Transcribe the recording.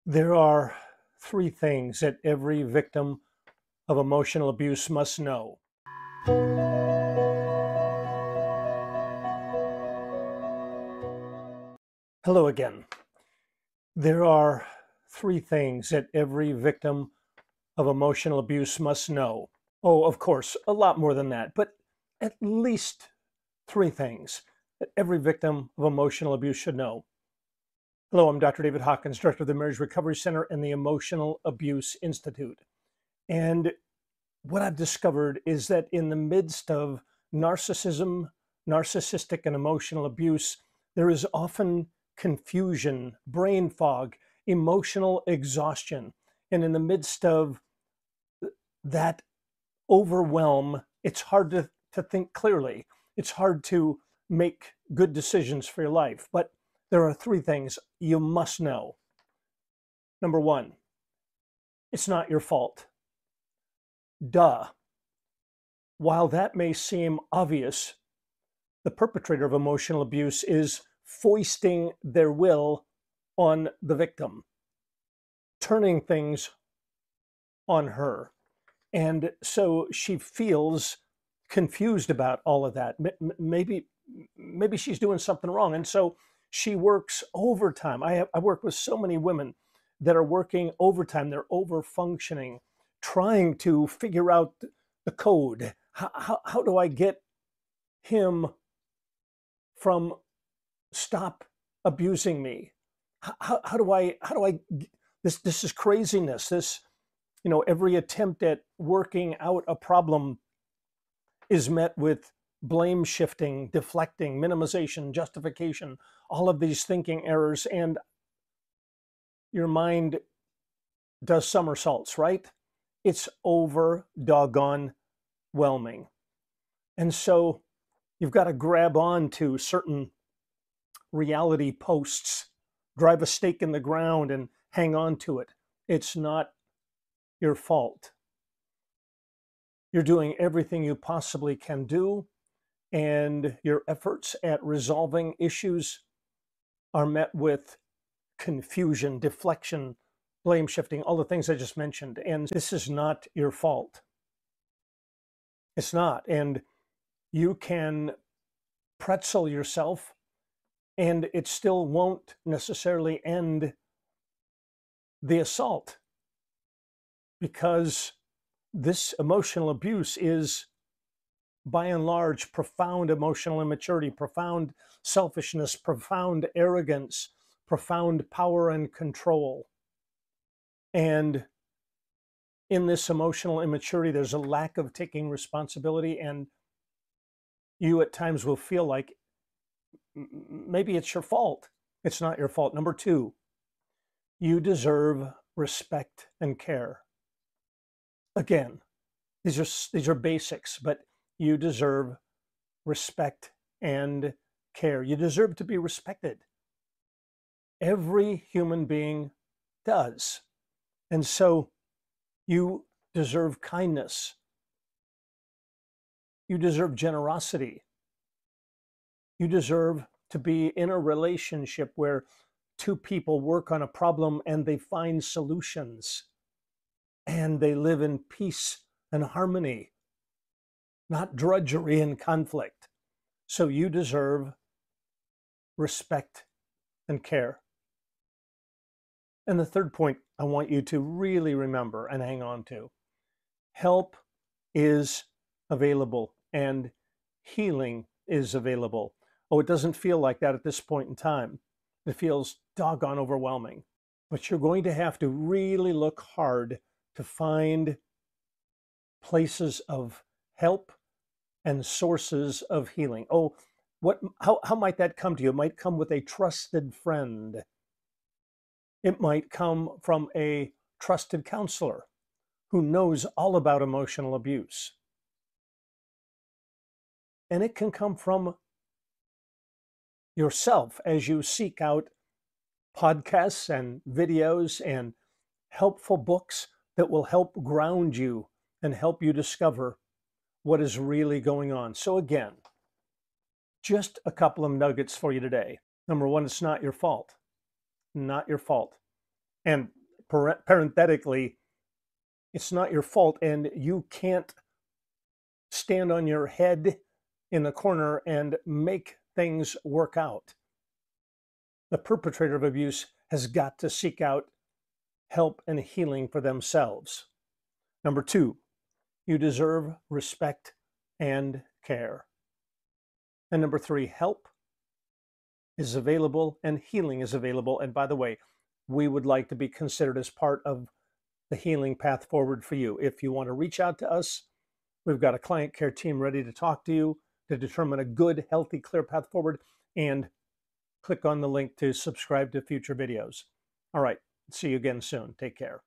There are three things that every victim of emotional abuse must know. Hello again. There are three things that every victim of emotional abuse must know. Oh, of course, a lot more than that, but at least three things that every victim of emotional abuse should know. Hello, I'm Dr. David Hawkins, Director of the Marriage Recovery Center and the Emotional Abuse Institute. And what I've discovered is that in the midst of narcissism, narcissistic and emotional abuse, there is often confusion, brain fog, emotional exhaustion. And in the midst of that overwhelm, it's hard to think clearly. It's hard to make good decisions for your life. But there are three things you must know. Number one, it's not your fault. Duh. While that may seem obvious, the perpetrator of emotional abuse is foisting their will on the victim, turning things on her. And so she feels confused about all of that. Maybe she's doing something wrong. And so she works overtime. I work with so many women that are working overtime. They're over functioning, trying to figure out the code. How do I get him from stop abusing me? How do I this is craziness. This, every attempt at working out a problem is met with blame shifting, deflecting, minimization, justification, all of these thinking errors, and your mind does somersaults, right? It's over doggone whelming. And so you've got to grab on to certain reality posts, drive a stake in the ground and hang on to it. It's not your fault. You're doing everything you possibly can do, and your efforts at resolving issues are met with confusion, deflection, blame shifting, all the things I just mentioned. And this is not your fault. It's not. And you can pretzel yourself, and it still won't necessarily end the assault, because this emotional abuse is, by and large, profound emotional immaturity, profound selfishness, profound arrogance, profound power and control. And in this emotional immaturity, there's a lack of taking responsibility, and you at times will feel like maybe it's your fault. It's not your fault. Number two, you deserve respect and care. Again, these are basics, but you deserve respect and care. You deserve to be respected. Every human being does. And so you deserve kindness. You deserve generosity. You deserve to be in a relationship where two people work on a problem and they find solutions and they live in peace and harmony, not drudgery and conflict. So you deserve respect and care. And the third point I want you to really remember and hang on to: help is available and healing is available. Oh, it doesn't feel like that at this point in time. It feels doggone overwhelming. But you're going to have to really look hard to find places of help and sources of healing. Oh, how might that come to you? It might come with a trusted friend. It might come from a trusted counselor who knows all about emotional abuse. And it can come from yourself as you seek out podcasts and videos and helpful books that will help ground you and help you discover what is really going on. So again, just a couple of nuggets for you today. Number one, it's not your fault. Not your fault. And parenthetically, it's not your fault, and you can't stand on your head in the corner and make things work out. The perpetrator of abuse has got to seek out help and healing for themselves. Number two, you deserve respect and care. And number three, help is available and healing is available. And by the way, we would like to be considered as part of the healing path forward for you. If you want to reach out to us, we've got a client care team ready to talk to you to determine a good, healthy, clear path forward, and click on the link to subscribe to future videos. All right, see you again soon. Take care.